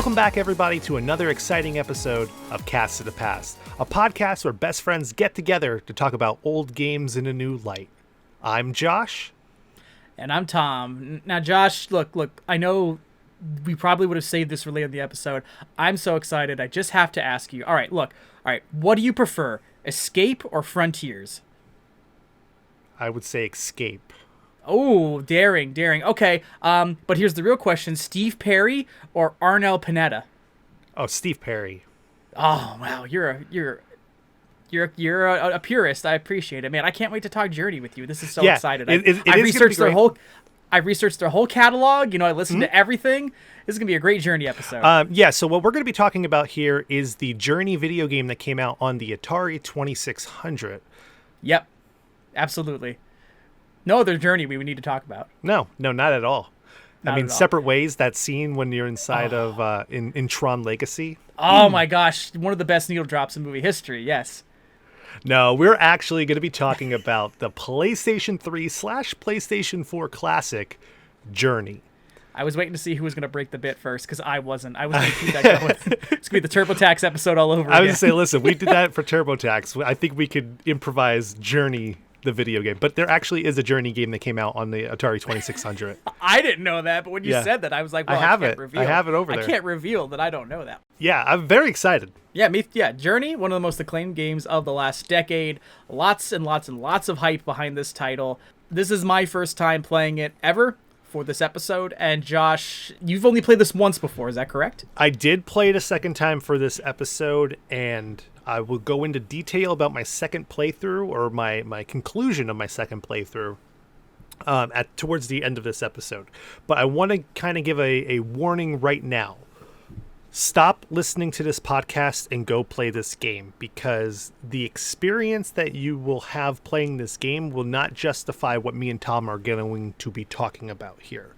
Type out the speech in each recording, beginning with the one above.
Welcome back, everybody, to another exciting episode of Cast to the Past, a podcast where best friends get together to talk about old games in a new light. I'm Josh. And I'm Tom. Now, Josh, look, I know we probably would have saved this for later in the episode. I'm so excited. I just have to ask you. All right, what do you prefer, Escape or Frontiers? I would say Escape. Oh, daring. Okay, but here's the real question: Steve Perry or Arnel Pineda? Oh, Steve Perry. Oh, wow, you're a purist. I appreciate it, man. I can't wait to talk Journey with you. This is so excited. I researched their whole catalog. I listened to everything. This is gonna be a great Journey episode. So what we're gonna be talking about here is the Journey video game that came out on the Atari 2600. Yep, absolutely. No other Journey we would need to talk about. No, not at all. Separate Ways, that scene when you're inside of in Tron Legacy. Oh my gosh, one of the best needle drops in movie history, yes. No, we're actually going to be talking about the PlayStation 3 / PlayStation 4 classic, Journey. I was waiting to see who was going to break the bit first, because I wasn't. I was going to keep that going. It's going to be the TurboTax episode all over again. I was going to say, listen, we did that for TurboTax. I think we could improvise Journey, the video game, but there actually is a Journey game that came out on the Atari 2600. I didn't know that, but when you said that, I was like, well, I can't reveal. I have it over there. I can't reveal that I don't know that. Yeah, I'm very excited. Yeah, Journey, one of the most acclaimed games of the last decade. Lots and lots and lots of hype behind this title. This is my first time playing it ever for this episode, and Josh, you've only played this once before, is that correct? I did play it a second time for this episode, and I will go into detail about my second playthrough, or my conclusion of my second playthrough towards the end of this episode. But I want to kind of give a warning right now. Stop listening to this podcast and go play this game, because the experience that you will have playing this game will not justify what me and Tom are going to be talking about here.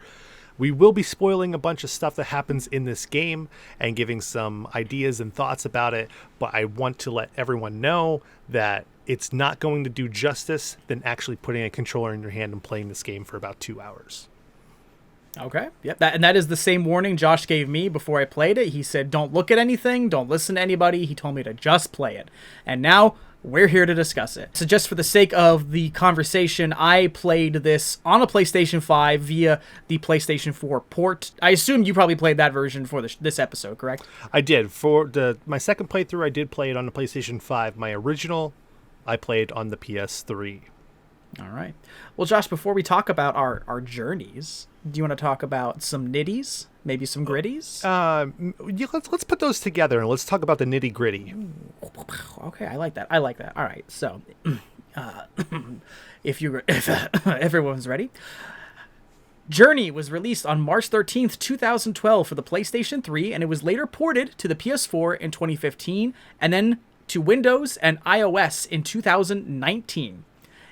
We will be spoiling a bunch of stuff that happens in this game and giving some ideas and thoughts about it, but I want to let everyone know that it's not going to do justice than actually putting a controller in your hand and playing this game for about 2 hours. Okay. Yep. That is the same warning Josh gave me before I played it. He said, don't look at anything, don't listen to anybody. He told me to just play it. And now we're here to discuss it. So just for the sake of the conversation, I played this on a PlayStation 5 via the PlayStation 4 port. I assume you probably played that version for this episode, correct? I did. For my second playthrough, I did play it on the PlayStation 5. My original, I played on the PS3. All right. Well, Josh, before we talk about our journeys, do you want to talk about some nitties? Maybe some gritties? Let's put those together and let's talk about the nitty gritty. Okay, I like that. All right, so if everyone's ready. Journey was released on March 13th, 2012 for the PlayStation 3, and it was later ported to the PS4 in 2015, and then to Windows and iOS in 2019.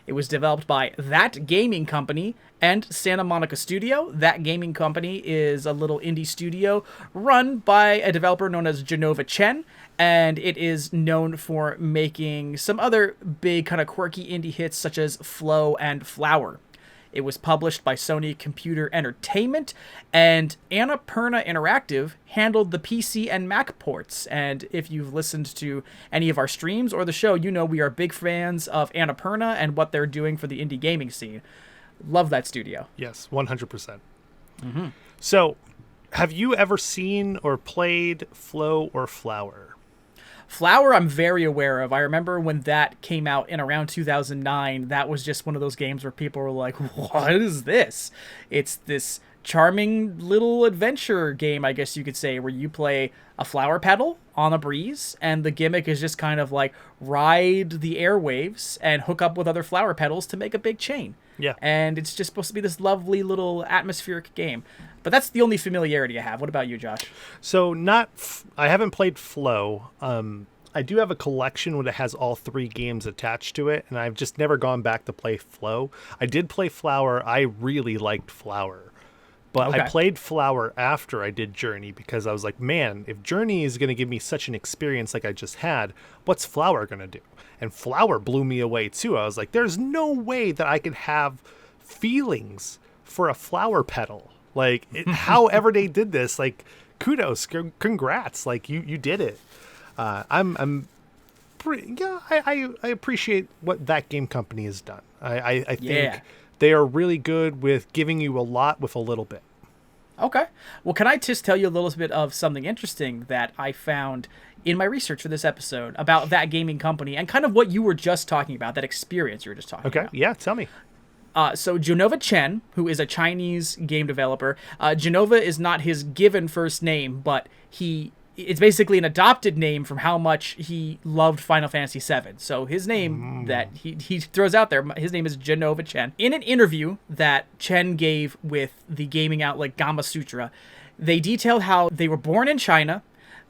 It was developed by That Gaming Company and Santa Monica Studio. That Gaming Company is a little indie studio run by a developer known as Jenova Chen, and it is known for making some other big kind of quirky indie hits such as Flow and Flower. It was published by Sony Computer Entertainment, and Annapurna Interactive handled the PC and Mac ports. And if you've listened to any of our streams or the show, you know we are big fans of Annapurna and what they're doing for the indie gaming scene. Love that studio. Yes, 100%. Mm-hmm. So, have you ever seen or played Flow or Flower? Flower, I'm very aware of. I remember when that came out in around 2009, that was just one of those games where people were like, what is this? It's this charming little adventure game, I guess you could say, where you play a flower petal on a breeze, and the gimmick is just kind of like ride the airwaves and hook up with other flower petals to make a big chain. Yeah. And it's just supposed to be this lovely little atmospheric game. But that's the only familiarity I have. What about you, Josh? So I haven't played Flow. I do have a collection that has all 3 games attached to it, and I've just never gone back to play Flow. I did play Flower. I really liked Flower. But okay. I played Flower after I did Journey because I was like, man, if Journey is going to give me such an experience like I just had, what's Flower going to do? And Flower blew me away too. I was like, there's no way that I could have feelings for a flower petal. Like, however they did this, like, kudos, congrats! Like you did it. I'm pretty, yeah. I appreciate what that game company has done. I think they are really good with giving you a lot with a little bit. Okay. Well, can I just tell you a little bit of something interesting that I found in my research for this episode about that gaming company and kind of what you were just talking about, that experience you were just talking about? Okay, yeah, tell me. So Jenova Chen, who is a Chinese game developer, Jenova is not his given first name, but it's basically an adopted name from how much he loved Final Fantasy VII. So his name that he throws out there, his name is Jenova Chen. In an interview that Chen gave with the gaming outlet Gamma Sutra, they detailed how they were born in China,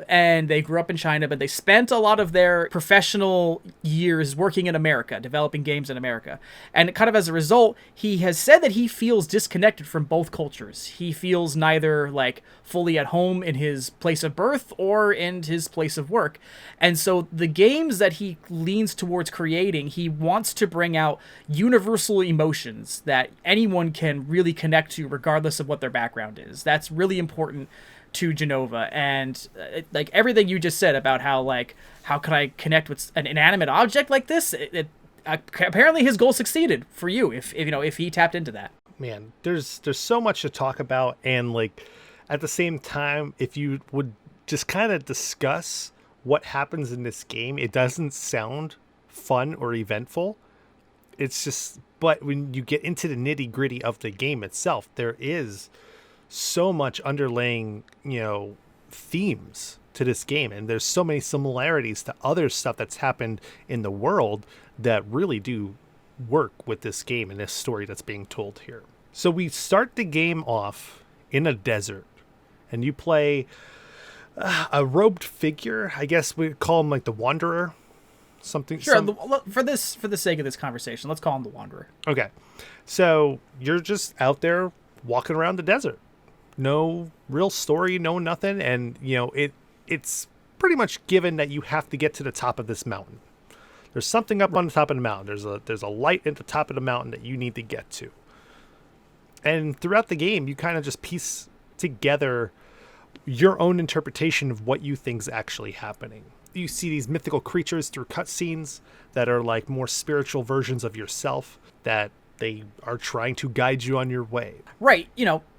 and they grew up in China, but they spent a lot of their professional years working in America, developing games in America. And kind of as a result, he has said that he feels disconnected from both cultures. He feels neither like fully at home in his place of birth or in his place of work. And so the games that he leans towards creating, he wants to bring out universal emotions that anyone can really connect to regardless of what their background is. That's really important to Jenova, and like everything you just said about how could I connect with an inanimate object like this, apparently his goal succeeded for you if he tapped into that. Man, there's so much to talk about, and like at the same time, if you would just kind of discuss what happens in this game, it doesn't sound fun or eventful. It's just, but when you get into the nitty-gritty of the game itself, there is so much underlaying, themes to this game, and there's so many similarities to other stuff that's happened in the world that really do work with this game and this story that's being told here. So we start the game off in a desert, and you play a robed figure. I guess we call him like the Wanderer, something. Sure. For the sake of this conversation, let's call him the Wanderer. Okay, so you're just out there walking around the desert. No real story, no nothing, and it's pretty much given that you have to get to the top of this mountain. There's something up on the top of the mountain. There's a light at the top of the mountain that you need to get to. And throughout the game, you kind of just piece together your own interpretation of what you think's actually happening. You see these mythical creatures through cutscenes that are like more spiritual versions of yourself that they are trying to guide you on your way. Right.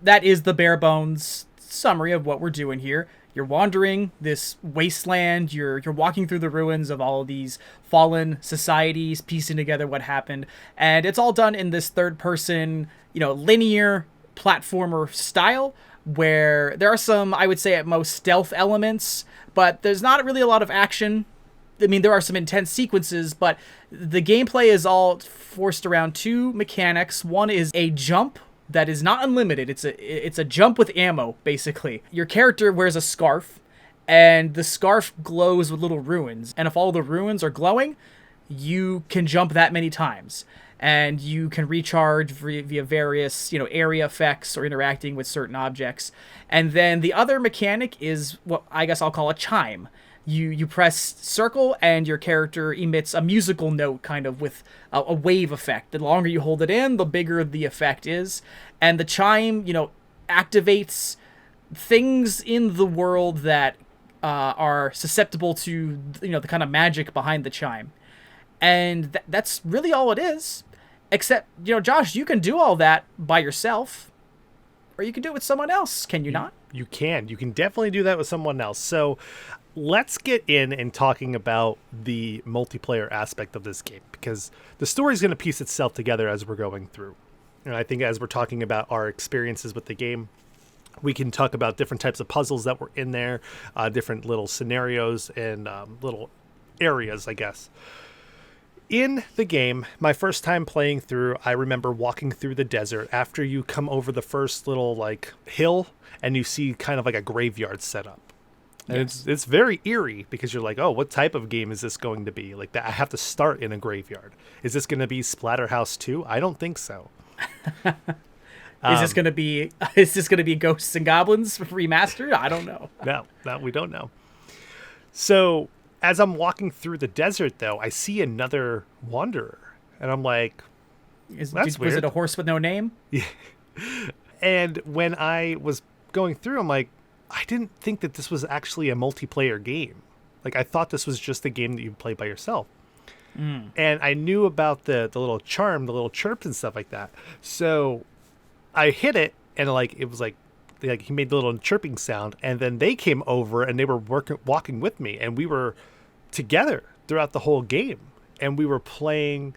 That is the bare bones summary of what we're doing here. You're wandering this wasteland. You're walking through the ruins of all of these fallen societies, piecing together what happened. And it's all done in this third person, linear platformer style where there are some, I would say at most, stealth elements, but there's not really a lot of action. I mean, there are some intense sequences, but the gameplay is all forced around two mechanics. One is a jump that is not unlimited. It's a jump with ammo, basically. Your character wears a scarf, and the scarf glows with little runes. And if all the runes are glowing, you can jump that many times. And you can recharge via various, area effects or interacting with certain objects. And then the other mechanic is what I guess I'll call a chime. You press circle and your character emits a musical note kind of with a wave effect. The longer you hold it in, the bigger the effect is. And the chime, activates things in the world that are susceptible to, the kind of magic behind the chime. And that's really all it is. Except, Josh, you can do all that by yourself. Or you can do it with someone else, can you not? You can. You can definitely do that with someone else. So let's get in talking about the multiplayer aspect of this game, because the story is going to piece itself together as we're going through. And I think as we're talking about our experiences with the game, we can talk about different types of puzzles that were in there, different little scenarios and little areas, I guess. In the game, my first time playing through, I remember walking through the desert after you come over the first little hill and you see kind of like a graveyard set up. And yes. It's very eerie because you're like, oh, what type of game is this going to be? Like that, I have to start in a graveyard. Is this going to be Splatterhouse 2? I don't think so. Is this going to be Ghosts and Goblins remastered? I don't know. No, we don't know. So as I'm walking through the desert, though, I see another wanderer, and I'm like, that's weird. Was it a horse with no name? Yeah. And when I was going through, I'm like, I didn't think that this was actually a multiplayer game. Like, I thought this was just a game that you play by yourself. And I knew about the little charm, the little chirps and stuff like that. So I hit it, and like it was like he made the little chirping sound, and then they came over and they were walking with me, and we were together throughout the whole game, and we were playing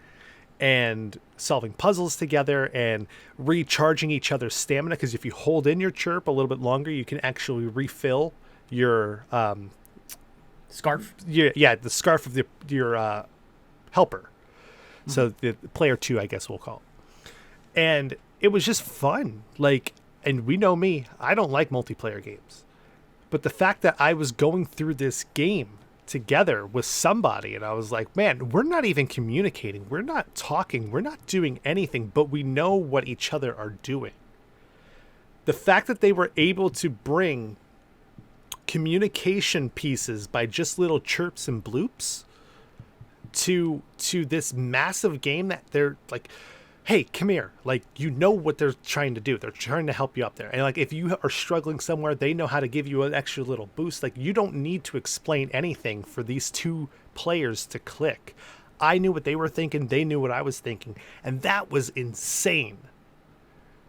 and solving puzzles together and recharging each other's stamina, because if you hold in your chirp a little bit longer, you can actually refill your Scarf. Yeah, the scarf of your helper. So the player 2, I guess we'll call it. And it was just fun. Like, and we know me, I don't like multiplayer games. But the fact that I was going through this game together with somebody, and I was like, man, we're not even communicating. We're not talking. We're not doing anything, but we know what each other are doing. The fact that they were able to bring communication pieces by just little chirps and bloops to this massive game, that they're like, hey, come here. Like, you know what they're trying to do. They're trying to help you up there. And like, if you are struggling somewhere, they know how to give you an extra little boost. Like, you don't need to explain anything for these two players to click. I knew what they were thinking. They knew what I was thinking. And that was insane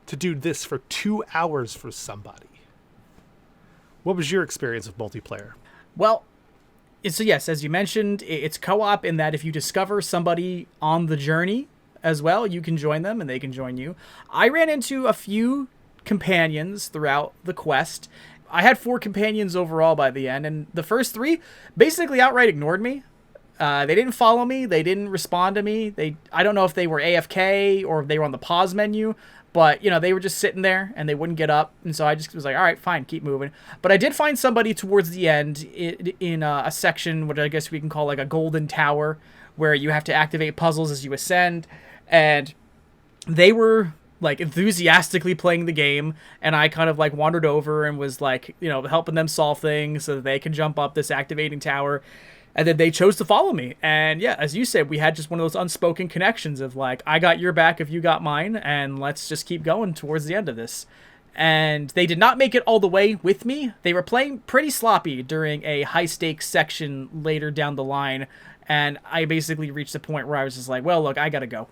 to do this for 2 hours for somebody. What was your experience with multiplayer? Well, so yes, as you mentioned, it's co-op in that if you discover somebody on the journey as well, you can join them and they can join you. I ran into a few companions throughout the quest. I had 4 companions overall by the end, and the first 3 basically outright ignored me. They didn't follow me. They didn't respond to me. I don't know if they were AFK or if they were on the pause menu, but, you know, they were just sitting there and they wouldn't get up. And so I just was like, all right, fine, keep moving. But I did find somebody towards the end in a section, which I guess we can call like a golden tower, where you have to activate puzzles as you ascend. And they were like enthusiastically playing the game. And I kind of like wandered over and was like, you know, helping them solve things so that they can jump up this activating tower. And then they chose to follow me. And yeah, as you said, we had just one of those unspoken connections of like, I got your back if you got mine, and let's just keep going towards the end of this. And they did not make it all the way with me. They were playing pretty sloppy during a high-stakes section later down the line. And I basically reached a point where I was just like, well, look, I gotta go.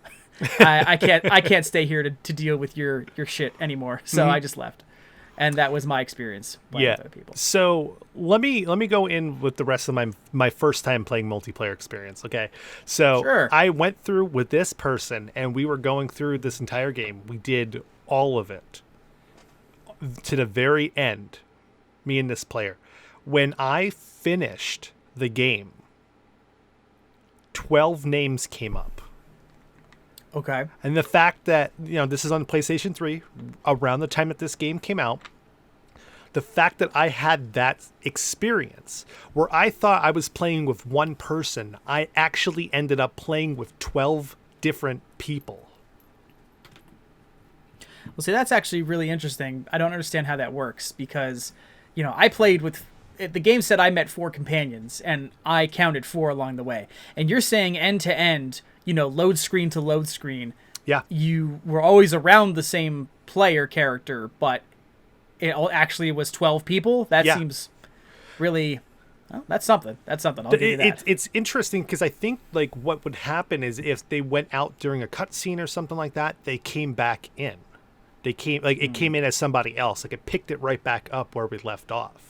I can't stay here to deal with your shit anymore. So I just left. And that was my experience playing with other people. So let me go in with the rest of my first time playing multiplayer experience. Okay. So sure. I went through with this person, and we were going through this entire game. We did all of it to the very end, me and this player. When I finished the game, 12 names came up. Okay. And the fact that, you know, this is on PlayStation 3, around the time that this game came out, the fact that I had that experience where I thought I was playing with one person, I actually ended up playing with 12 different people. Well, see, that's actually really interesting. I don't understand how that works because, you know, I played with... The game said I met 4 companions, and I counted 4 along the way. And you're saying end to end, you know, load screen to load screen. Yeah. You were always around the same player character, but it actually was 12 people? That seems really... Well, that's something. I'll give you that. It's interesting because I think like what would happen is if they went out during a cutscene or something like that, they came back in. It came in as somebody else. Like it picked it right back up where we left off.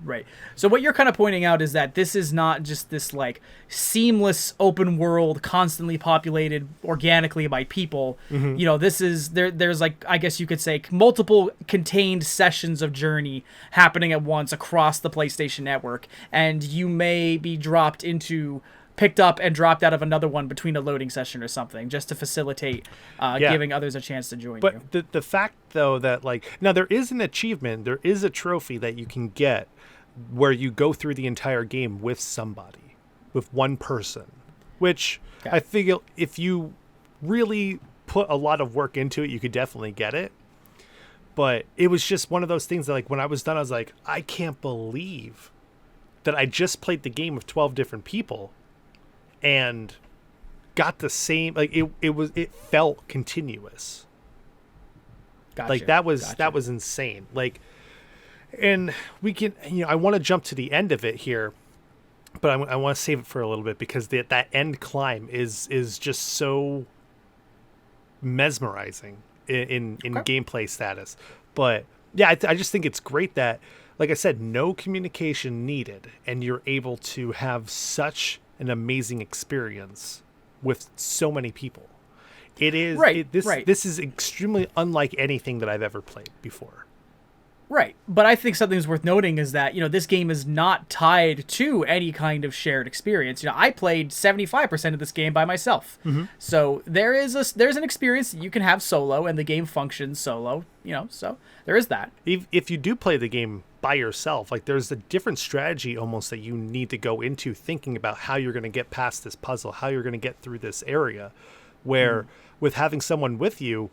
Right. So what you're kind of pointing out is that this is not just this like seamless open world constantly populated organically by people. Mm-hmm. You know, this is there's like, I guess you could say, multiple contained sessions of Journey happening at once across the PlayStation Network, and you may be picked up and dropped out of another one between a loading session or something, just to facilitate giving others a chance to join you. But the fact, though, that like, now there is an achievement, there is a trophy that you can get where you go through the entire game with somebody, with one person, which I feel if you really put a lot of work into it, you could definitely get it. But it was just one of those things that, like, when I was done, I was like, I can't believe that I just played the game with 12 different people and got the same, like it felt continuous. Gotcha. Like that was insane. Like, And we can, I want to jump to the end of it here, but I want to save it for a little bit because that end climb is just so mesmerizing in Okay. gameplay status. But yeah, I just think it's great that, like I said, no communication needed, and you're able to have such an amazing experience with so many people. Right, right. This is extremely unlike anything that I've ever played before. Right. But I think something's worth noting is that, this game is not tied to any kind of shared experience. I played 75% of this game by myself. Mm-hmm. So there's an experience that you can have solo, and the game functions solo, so there is that. If you do play the game by yourself, like, there's a different strategy almost that you need to go into, thinking about how you're going to get past this puzzle, how you're going to get through this area, where with having someone with you,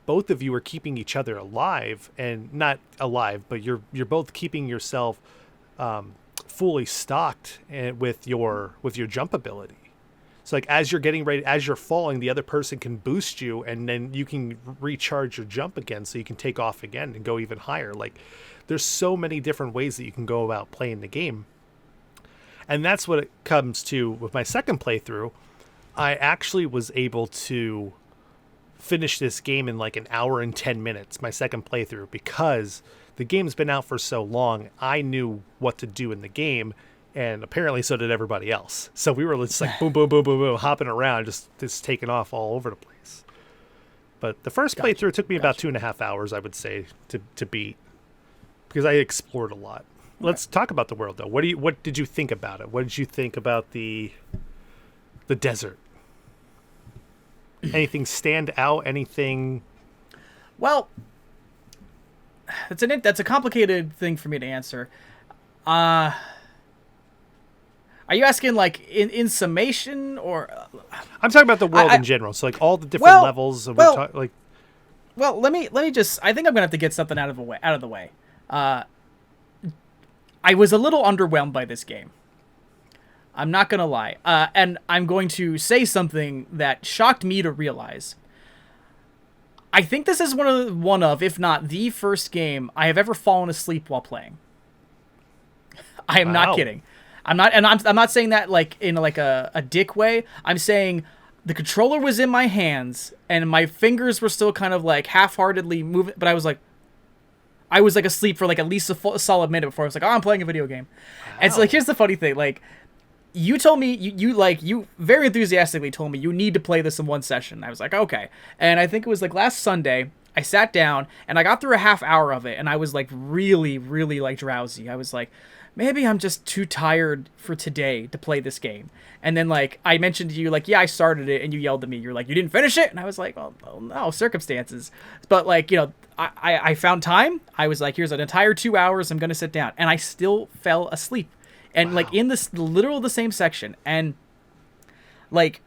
both of you are keeping each other alive, and not alive, but you're both keeping yourself fully stocked with your jump ability. So like, as you're getting ready, as you're falling, the other person can boost you, and then you can recharge your jump again, so you can take off again and go even higher. Like, there's so many different ways that you can go about playing the game. And that's what it comes to with my second playthrough. I actually was able to finish this game in like an hour and 10 minutes, my second playthrough, because the game's been out for so long. I knew what to do in the game, and apparently so did everybody else. So we were just like boom, boom, boom, boom, boom, hopping around, just taking off all over the place. But the first playthrough took me about 2.5 hours, I would say, to beat, because I explored a lot. Let's talk about the world, though. What did you think about it? What did you think about the desert? Anything stand out? Anything? Well, that's a complicated thing for me to answer. Are you asking like in summation, or? I'm talking about the world in general. So like all the different levels of like. Well, let me just. I think I'm gonna have to get something out of the way. I was a little underwhelmed by this game. I'm not gonna lie, and I'm going to say something that shocked me to realize. I think this is one of, if not the first game I have ever fallen asleep while playing. I am not kidding. I'm not saying that like in like a dick way. I'm saying the controller was in my hands and my fingers were still kind of like half-heartedly moving, but I was like asleep for like at least a solid minute before I was like, oh, I'm playing a video game. Wow. And so like, here's the funny thing, like. You told me, you very enthusiastically told me you need to play this in one session. I was like, okay. And I think it was like last Sunday, I sat down and I got through a half hour of it, and I was like really, really like drowsy. I was like, maybe I'm just too tired for today to play this game. And then like, I mentioned to you like, yeah, I started it, and you yelled at me. You're like, you didn't finish it? And I was like, oh no, circumstances. But like, I found time. I was like, here's an entire 2 hours. I'm going to sit down. And I still fell asleep. And like in this literal the same section, and like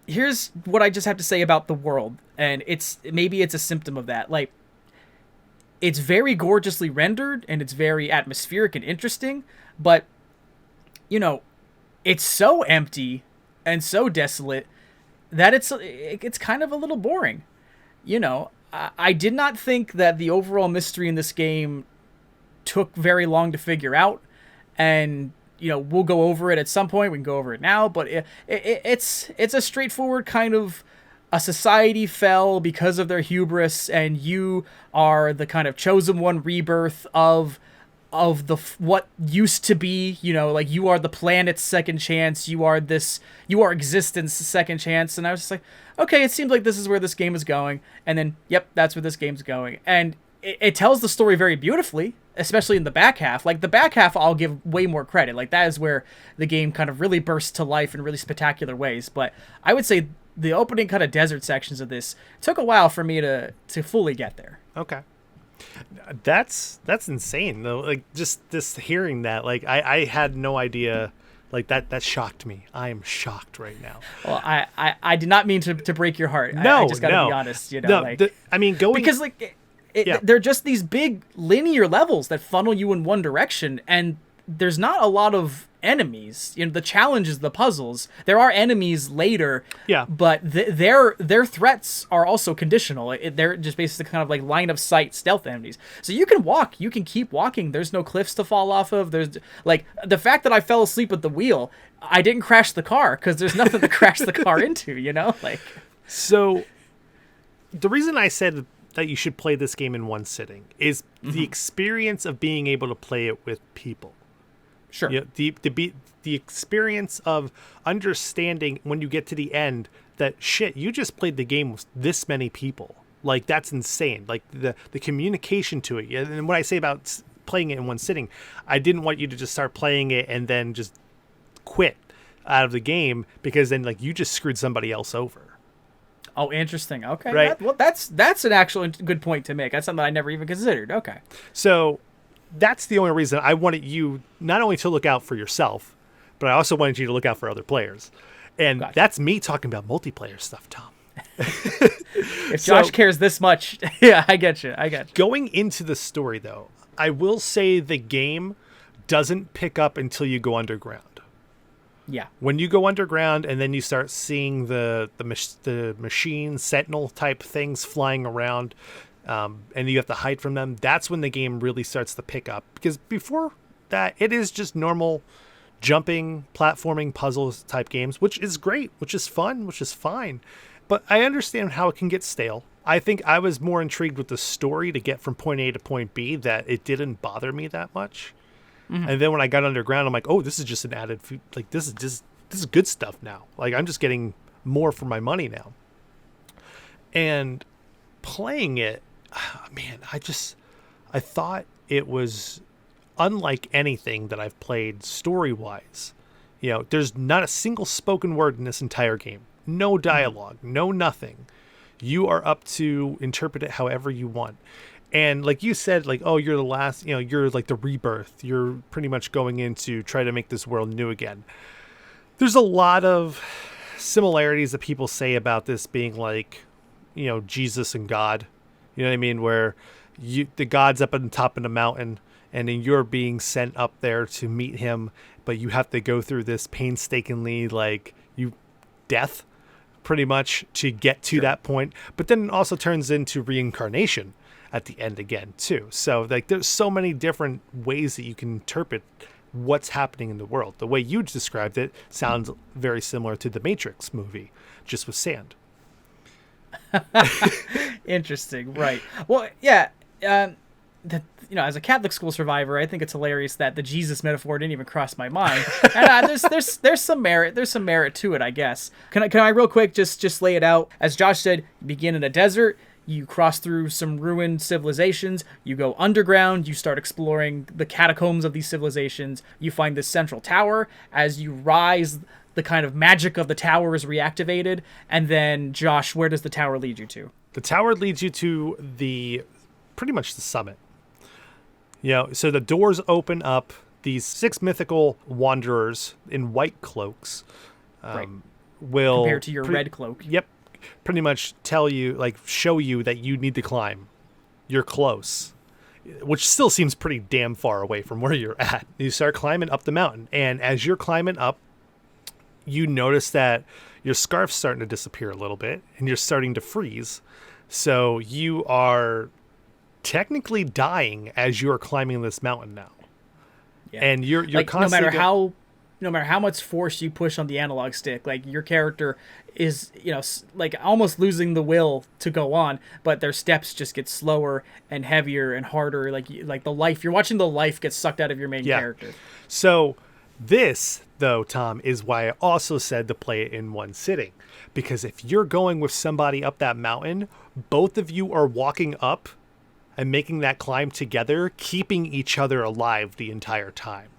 here's what I just have to say about the world, and maybe it's a symptom of that. Like, it's very gorgeously rendered and it's very atmospheric and interesting, but it's so empty and so desolate that it's kind of a little boring. I did not think that the overall mystery in this game took very long to figure out, and we'll go over it at some point. We can go over it now, but it's a straightforward kind of a society fell because of their hubris, and you are the kind of chosen one rebirth of what used to be. Like, you are the planet's second chance. You are existence second chance. And I was just like, okay, it seems like this is where this game is going. And then, yep, that's where this game's going. And it tells the story very beautifully, especially in the back half. Like, the back half, I'll give way more credit. Like, that is where the game kind of really bursts to life in really spectacular ways. But I would say the opening kind of desert sections of this took a while for me to fully get there. Okay. That's insane, though. Like, just hearing that, like, I had no idea. Like, that shocked me. I am shocked right now. Well, I did not mean to break your heart. No, I just gotta be honest. Because like, they're just these big linear levels that funnel you in one direction, and there's not a lot of enemies. The challenges, the puzzles. There are enemies later. Yeah. But their threats are also conditional. They're just basically kind of like line of sight stealth enemies. So you can walk. You can keep walking. There's no cliffs to fall off of. There's like the fact that I fell asleep at the wheel. I didn't crash the car because there's nothing to crash the car into. Like. So the reason I said that you should play this game in one sitting is the experience of being able to play it with people. Sure. The experience of understanding when you get to the end that shit, you just played the game with this many people. Like, that's insane. Like the communication to it. And what I say about playing it in one sitting, I didn't want you to just start playing it and then just quit out of the game, because then like you just screwed somebody else over. Oh, interesting. Okay. Right. That's an actual good point to make. That's something I never even considered. Okay. So that's the only reason I wanted you not only to look out for yourself, but I also wanted you to look out for other players. And Gotcha. That's me talking about multiplayer stuff, Tom. If Josh cares this much, yeah, I get you. Going into the story, though, I will say the game doesn't pick up until you go underground. Yeah. When you go underground and then you start seeing the machine sentinel type things flying around, and you have to hide from them, that's when the game really starts to pick up. Because before that, it is just normal jumping, platforming, puzzles type games, which is great, which is fun, which is fine. But I understand how it can get stale. I think I was more intrigued with the story to get from point A to point B, that it didn't bother me that much. And then when I got underground, I'm like, oh, this is just an added, like, this is good stuff now. Like, I'm just getting more for my money now. And playing it, man, I thought it was unlike anything that I've played story-wise. There's not a single spoken word in this entire game. No dialogue, no nothing. You are up to interpret it however you want. And like you said, like, oh, you're the last, you're like the rebirth. You're pretty much going in to try to make this world new again. There's a lot of similarities that people say about this being like, Jesus and God. You know what I mean? Where the God's up on the top of the mountain, and then you're being sent up there to meet him, but you have to go through this painstakingly, like, death, pretty much, to get to that point. But then it also turns into reincarnation at the end again too. So like, there's so many different ways that you can interpret what's happening in the world. The way you described it sounds very similar to the Matrix movie, just with sand. Interesting, right? Well, yeah. As a Catholic school survivor, I think it's hilarious that the Jesus metaphor didn't even cross my mind. And there's some merit. There's some merit to it, I guess. Can I real quick just lay it out? As Josh said, you begin in a desert. You cross through some ruined civilizations. You go underground. You start exploring the catacombs of these civilizations. You find this central tower. As you rise, the kind of magic of the tower is reactivated. And then, Josh, where does the tower lead you to? The tower leads you to pretty much the summit. So the doors open up. These 6 mythical wanderers in white cloaks will... Compared to your red cloak. Yep. Pretty much tell you, like, show you that you need to climb. You're close. Which still seems pretty damn far away from where you're at. You start climbing up the mountain. And as you're climbing up, you notice that your scarf's starting to disappear a little bit. And you're starting to freeze. So you are technically dying as you're climbing this mountain now. Yeah. And you're like, constantly... No matter how much force you push on the analog stick, like, your character is, like, almost losing the will to go on, but their steps just get slower and heavier and harder. Like the life, you're watching the life get sucked out of your main character. So this, though, Tom, is why I also said to play it in one sitting. Because if you're going with somebody up that mountain, both of you are walking up and making that climb together, keeping each other alive the entire time.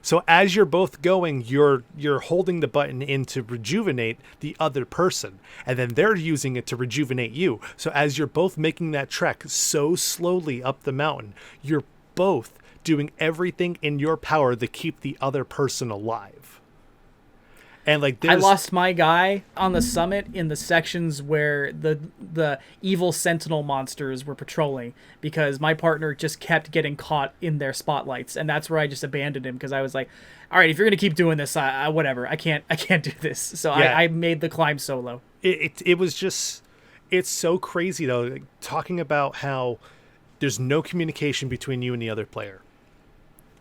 So as you're both going, you're holding the button in to rejuvenate the other person, and then they're using it to rejuvenate you. So as you're both making that trek so slowly up the mountain, you're both doing everything in your power to keep the other person alive. And like, I lost my guy on the summit in the sections where the the evil sentinel monsters were patrolling, because my partner just kept getting caught in their spotlights, and that's where I just abandoned him, because I was like, all right, if you're gonna keep doing this, whatever, I can't do this. So I made the climb solo. It was just, it's so crazy though, like, talking about how there's no communication between you and the other player,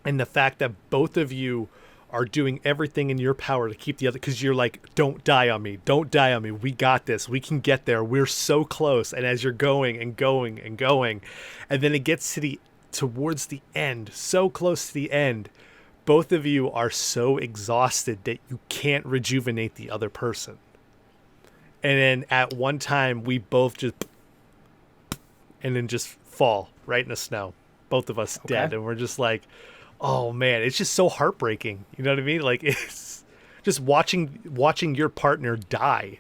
and the fact that both of you are doing everything in your power to keep the other, because you're like, don't die on me, we got this, we can get there, we're so close. And as you're going and going and going, and then it gets to towards the end, so close to the end, both of you are so exhausted that you can't rejuvenate the other person. And then at one time we both just, and then just fall right in the snow, both of us dead. And we're just like, oh man, it's just so heartbreaking. You know what I mean? Like, it's just watching your partner die.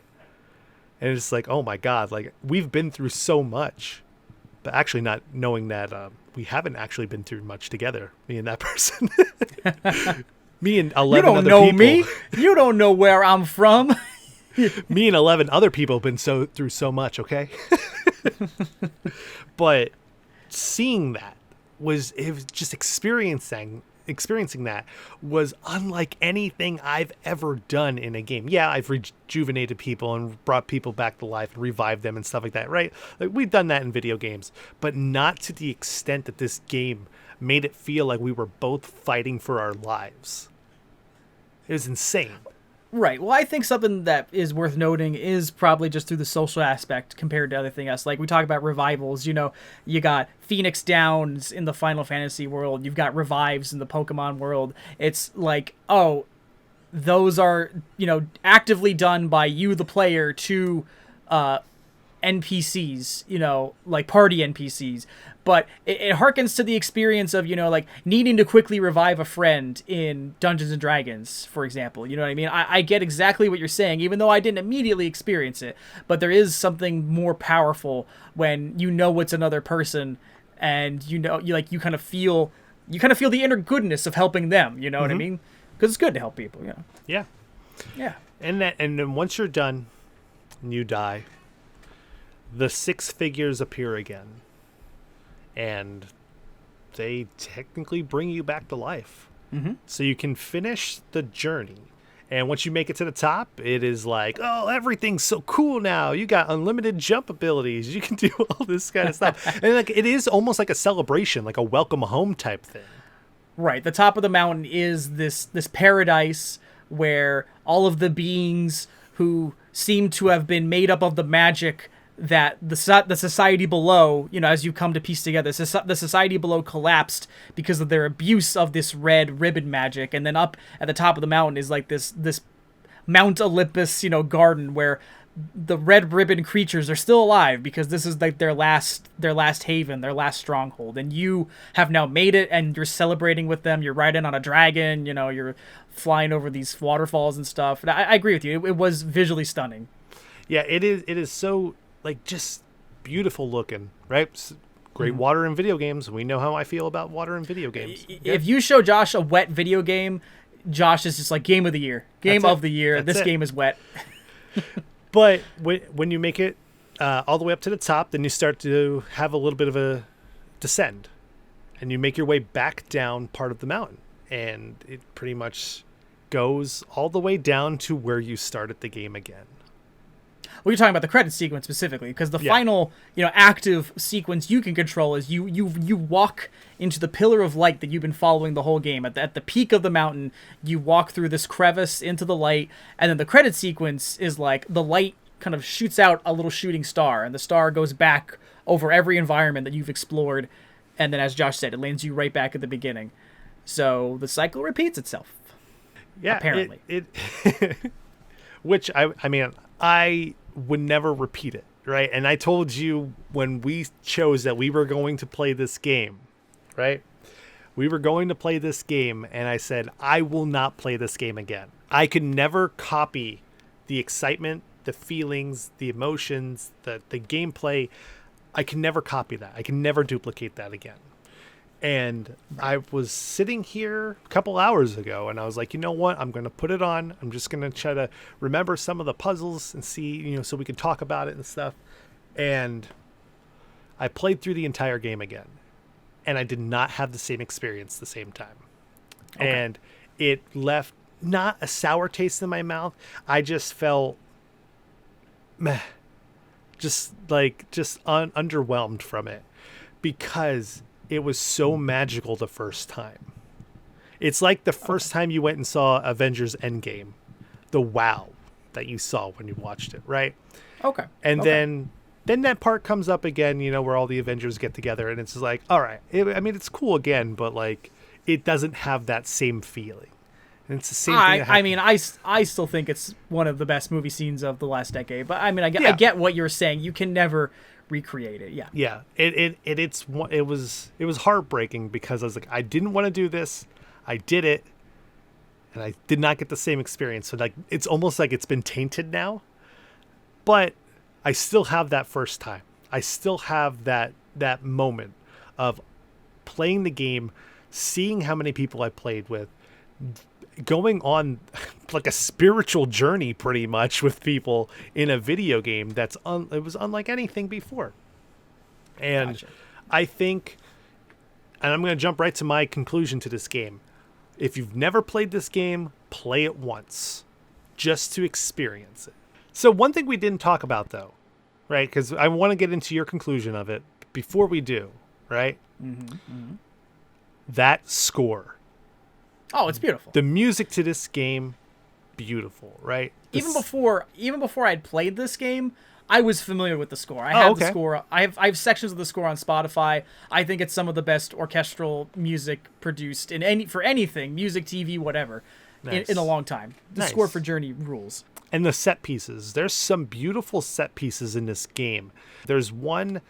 And it's like, oh my God, like, we've been through so much, but actually not knowing that we haven't actually been through much together, me and that person. Me and 11 other people. You don't know me. You don't know where I'm from. Me and 11 other people have been through so much, okay? But seeing that, it was just experiencing that was unlike anything I've ever done in a game. Yeah, I've rejuvenated people and brought people back to life and revived them and stuff like that, right? Like, we've done that in video games, but not to the extent that this game made it feel like we were both fighting for our lives. It was insane. Right. Well, I think something that is worth noting is probably just through the social aspect compared to everything else. Like, we talk about revivals, you know, you got Phoenix Downs in the Final Fantasy world, you've got revives in the Pokemon world. It's like, oh, those are, you know, actively done by you, the player, to NPCs, you know, like party NPCs. But it harkens to the experience of, you know, like needing to quickly revive a friend in Dungeons and Dragons, for example. You know what I mean? I get exactly what you're saying, even though I didn't immediately experience it. But there is something more powerful when you know it's another person, and you know, you kind of feel the inner goodness of helping them. You know what I mean? Because it's good to help people. You know? Yeah. Yeah. And then once you're done, and you die, the six figures appear again. And they technically bring you back to life. So you can finish the journey. And once you make it to the top, it is like, oh, everything's so cool now. You got unlimited jump abilities. You can do all this kind of stuff. And like, it is almost like a celebration, like a welcome home type thing. Right. The top of the mountain is this paradise where all of the beings who seem to have been made up of the magic that the society below, you know, as you come to piece together, the society below collapsed because of their abuse of this red ribbon magic. And then up at the top of the mountain is like this Mount Olympus, you know, garden where the red ribbon creatures are still alive, because this is like their last haven, their last stronghold. And you have now made it, and you're celebrating with them. You're riding on a dragon, you know, you're flying over these waterfalls and stuff. And I agree with you. It was visually stunning. Yeah, it is so, like, just beautiful looking, right? Great water in video games. We know how I feel about water in video games. If you show Josh a wet video game, Josh is just like, game of the year. Game of the year. This game is wet. But when you make it all the way up to the top, then you start to have a little bit of a descend. And you make your way back down part of the mountain. And it pretty much goes all the way down to where you started the game again. Well, you're talking about the credit sequence specifically, because the final, you know, active sequence you can control is you walk into the pillar of light that you've been following the whole game. At the peak of the mountain, you walk through this crevice into the light, and then the credit sequence is like the light kind of shoots out a little shooting star, and the star goes back over every environment that you've explored, and then, as Josh said, it lands you right back at the beginning. So the cycle repeats itself. Yeah, apparently. Which I mean, I would never repeat it, right? And I told you when we chose that we were going to play this game, right? We were going to play this game, and I said, I will not play this game again. I could never copy the excitement, the feelings, the emotions, the gameplay. I can never copy that. I can never duplicate that again. And I was sitting here a couple hours ago, and I was like, you know what? I'm going to put it on. I'm just going to try to remember some of the puzzles and see, you know, so we can talk about it and stuff. And I played through the entire game again, and I did not have the same experience the same time. Okay. And it left not a sour taste in my mouth. I just felt meh, underwhelmed from it because it was so magical the first time. It's like the first time you went and saw Avengers Endgame, the wow that you saw when you watched it, right? Okay. And then that part comes up again, where all the Avengers get together, and it's just like, all right, it's cool again, but like it doesn't have that same feeling. And it's the same thing. I still think it's one of the best movie scenes of the last decade, but I get what you're saying. You can never recreate it. Yeah. Yeah. It was heartbreaking because I was like, I didn't want to do this. I did it, and I did not get the same experience. So like, it's almost like it's been tainted now, but I still have that first time. I still have that moment of playing the game, seeing how many people I played with, going on like a spiritual journey pretty much with people in a video game it was unlike anything before. And gotcha. I think, and I'm going to jump right to my conclusion to this game. If you've never played this game, play it once just to experience it. So one thing we didn't talk about though, right? Because I want to get into your conclusion of it before we do, right? Mm-hmm, mm-hmm. That score. Oh, it's beautiful. The music to this game, beautiful, right? Even before I'd played this game, I was familiar with the score. I had the score. I have sections of the score on Spotify. I think it's some of the best orchestral music produced for anything, music, TV, whatever, nice. in a long time. The score for Journey rules. And the set pieces. There's some beautiful set pieces in this game. There's one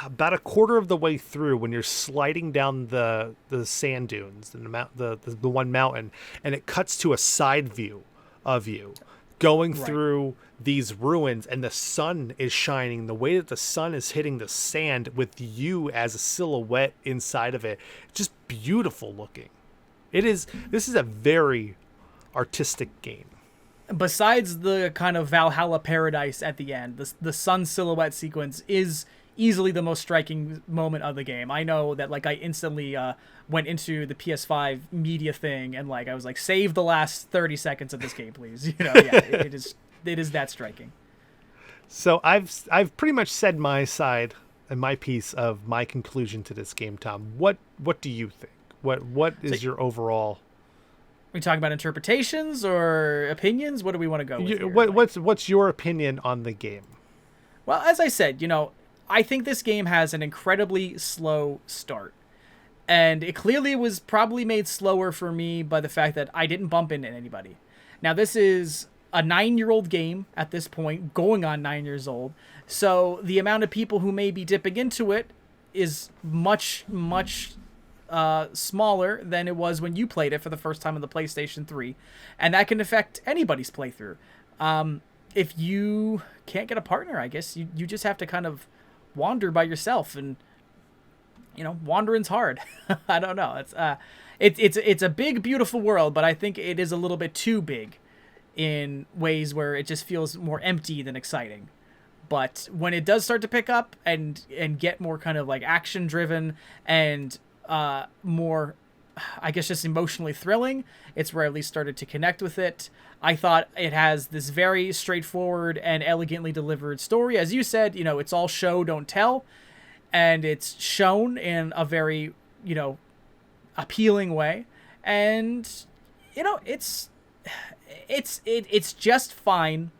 about a quarter of the way through when you're sliding down the sand dunes and the one mountain, and it cuts to a side view of you going through these ruins, and the sun is shining. The way that the sun is hitting the sand with you as a silhouette inside of it, just beautiful looking. This is a very artistic game. Besides the kind of Valhalla paradise at the end, the sun silhouette sequence is easily the most striking moment of the game. I know that like I instantly went into the PS5 media thing and like I was like, save the last 30 seconds of this game, please. It is that striking. So I've pretty much said my side and my piece of my conclusion to this game, Tom. What do you think? What is your overall? Are we talking about interpretations or opinions? What do we want to go with here? What's your opinion on the game? Well, as I said, I think this game has an incredibly slow start. And it clearly was probably made slower for me by the fact that I didn't bump into anybody. Now, this is a 9-year-old game at this point, going on 9 years old. So the amount of people who may be dipping into it is much, much smaller than it was when you played it for the first time on the PlayStation 3. And that can affect anybody's playthrough. If you can't get a partner, I guess you just have to kind of wander by yourself, and wandering's hard. I don't know. It's a big, beautiful world, but I think it is a little bit too big in ways where it just feels more empty than exciting. But when it does start to pick up and get more kind of like action driven and more, I guess, just emotionally thrilling, it's where I at least started to connect with it. I thought it has this very straightforward and elegantly delivered story. As you said, it's all show, don't tell. And it's shown in a very, appealing way. And, it's just fine.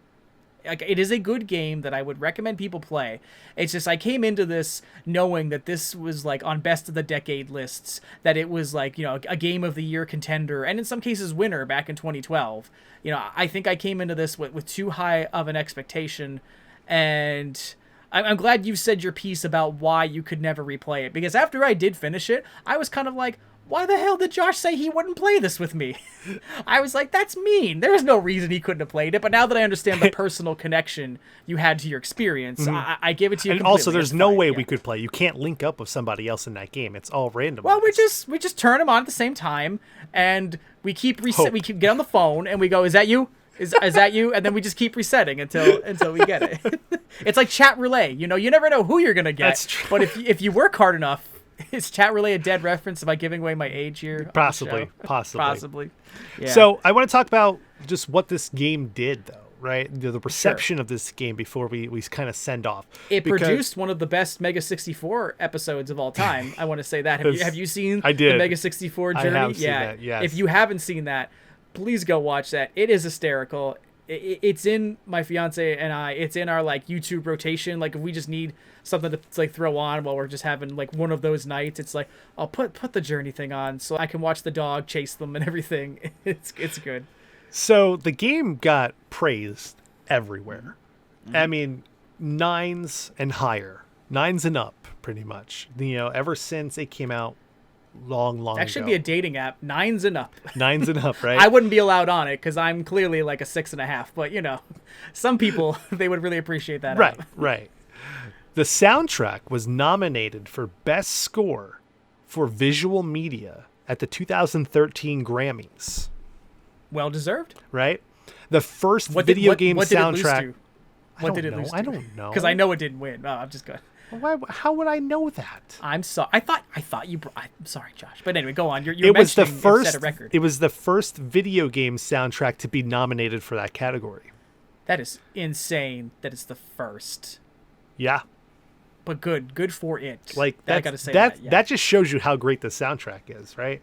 Like, it is a good game that I would recommend people play. It's just I came into this knowing that this was like on best of the decade lists, that it was like, a game of the year contender, and in some cases winner back in 2012. I think I came into this with too high of an expectation, and I'm glad you said your piece about why you could never replay it, because after I did finish it, I was kind of like, why the hell did Josh say he wouldn't play this with me? I was like, that's mean. There's no reason he couldn't have played it. But now that I understand the personal connection you had to your experience, I give it to you. And also, there's no way we could play. You can't link up with somebody else in that game. It's all random. Well, we just turn them on at the same time, and we keep get on the phone, and we go, is that you? Is that you? And then we just keep resetting until we get it. It's like chat roulette. You never know who you're gonna get. That's true. But if you work hard enough, is chat roulette a dead reference? Am I giving away my age here? Possibly. Yeah. So I want to talk about just what this game did, though. Right, the reception of this game before we kind of send off. It produced one of the best Mega 64 episodes of all time. I want to say that. Have you seen the Mega 64 journey? I have seen that, yes. If you haven't seen that, please go watch that. It is hysterical. It's in my fiance and I. It's in our like YouTube rotation. Like if we just need something to like throw on while we're just having like one of those nights, it's like I'll put the journey thing on so I can watch the dog chase them and everything. It's good. So the game got praised everywhere. I mean, 9s and higher, 9s and up, pretty much. Ever since it came out, long that should ago. Be a dating app. 9s and up. 9s and up, right? I wouldn't be allowed on it because I'm clearly like a 6.5. But some people they would really appreciate that. Right, app. right. The soundtrack was nominated for Best Score for Visual Media at the 2013 Grammys. Well deserved. Right? The first video game soundtrack. What did it lose to? I don't know. Because I know it didn't win. No, I'm just good. How would I know that? I'm sorry. I thought you. I'm sorry, Josh. But anyway, go on. You're it was the mentioning first. It set a record. It was the first video game soundtrack to be nominated for that category. That is insane. That it's the first. Yeah. But good for it. Like I gotta say that. Yeah. That just shows you how great the soundtrack is, right?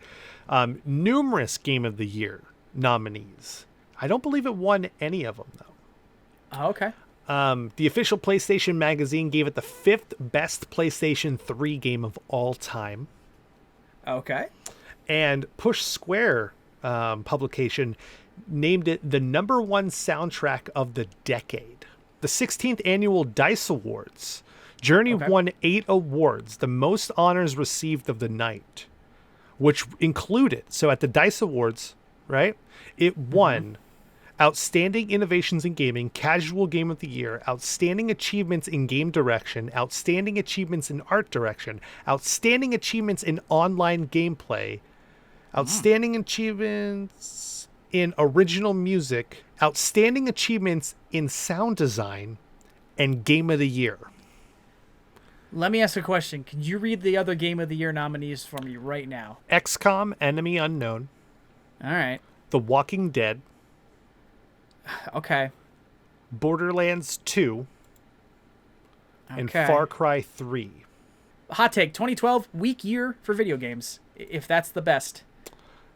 Numerous Game of the Year nominees. I don't believe it won any of them though. Oh, okay. The official PlayStation magazine gave it the 5th best PlayStation 3 game of all time. Okay. And Push Square publication named it the #1 soundtrack of the decade. The 16th annual DICE Awards. Journey won 8 awards, the most honors received of the night, which included, so at the DICE Awards, right, it won Outstanding Innovations in Gaming, Casual Game of the Year, Outstanding Achievements in Game Direction, Outstanding Achievements in Art Direction, Outstanding Achievements in Online Gameplay, Outstanding Achievements in Original Music, Outstanding Achievements in Sound Design, and Game of the Year. Let me ask a question. Can you read the other Game of the Year nominees for me right now? XCOM, Enemy Unknown. All right. The Walking Dead. Okay. Borderlands 2. And Far Cry 3. Hot take, 2012, weak year for video games, if that's the best.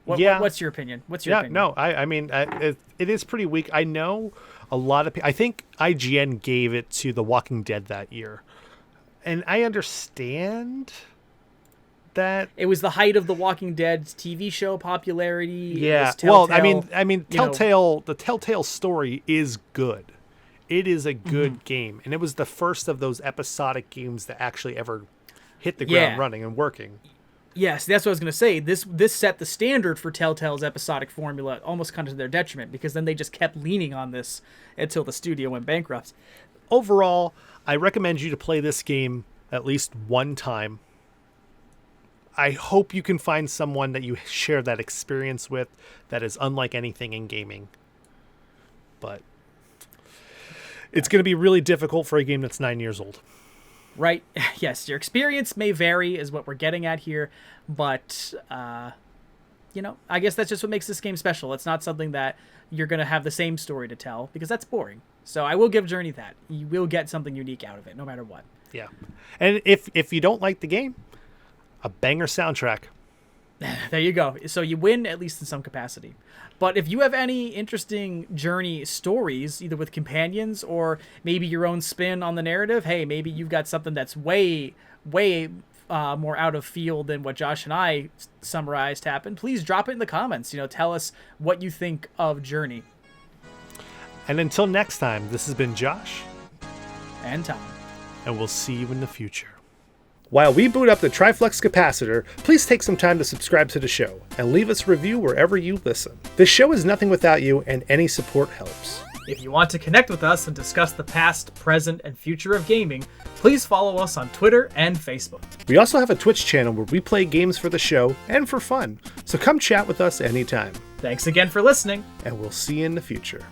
What's your opinion? I mean, it is pretty weak. I know a lot of people. I think IGN gave it to The Walking Dead that year. And I understand that it was the height of The Walking Dead's TV show popularity. Yeah. Well, I mean, the Telltale story is good. It is a good game, and it was the first of those episodic games that actually ever hit the ground running and working. Yes, that's what I was going to say. This set the standard for Telltale's episodic formula, almost kind of to their detriment, because then they just kept leaning on this until the studio went bankrupt. Overall, I recommend you to play this game at least one time. I hope you can find someone that you share that experience with that is unlike anything in gaming. But it's going to be really difficult for a game that's 9 years old. Right. Yes, your experience may vary is what we're getting at here. But, I guess that's just what makes this game special. It's not something that you're going to have the same story to tell, because that's boring. So I will give Journey that. You will get something unique out of it, no matter what. Yeah. And if you don't like the game, a banger soundtrack. There you go. So you win, at least in some capacity. But if you have any interesting Journey stories, either with companions or maybe your own spin on the narrative, hey, maybe you've got something that's way more out of field than what Josh and I summarized happened, please drop it in the comments. Tell us what you think of Journey. And until next time, this has been Josh. And Tom. And we'll see you in the future. While we boot up the Triflex capacitor, please take some time to subscribe to the show and leave us a review wherever you listen. This show is nothing without you, and any support helps. If you want to connect with us and discuss the past, present, and future of gaming, please follow us on Twitter and Facebook. We also have a Twitch channel where we play games for the show and for fun, so come chat with us anytime. Thanks again for listening, and we'll see you in the future.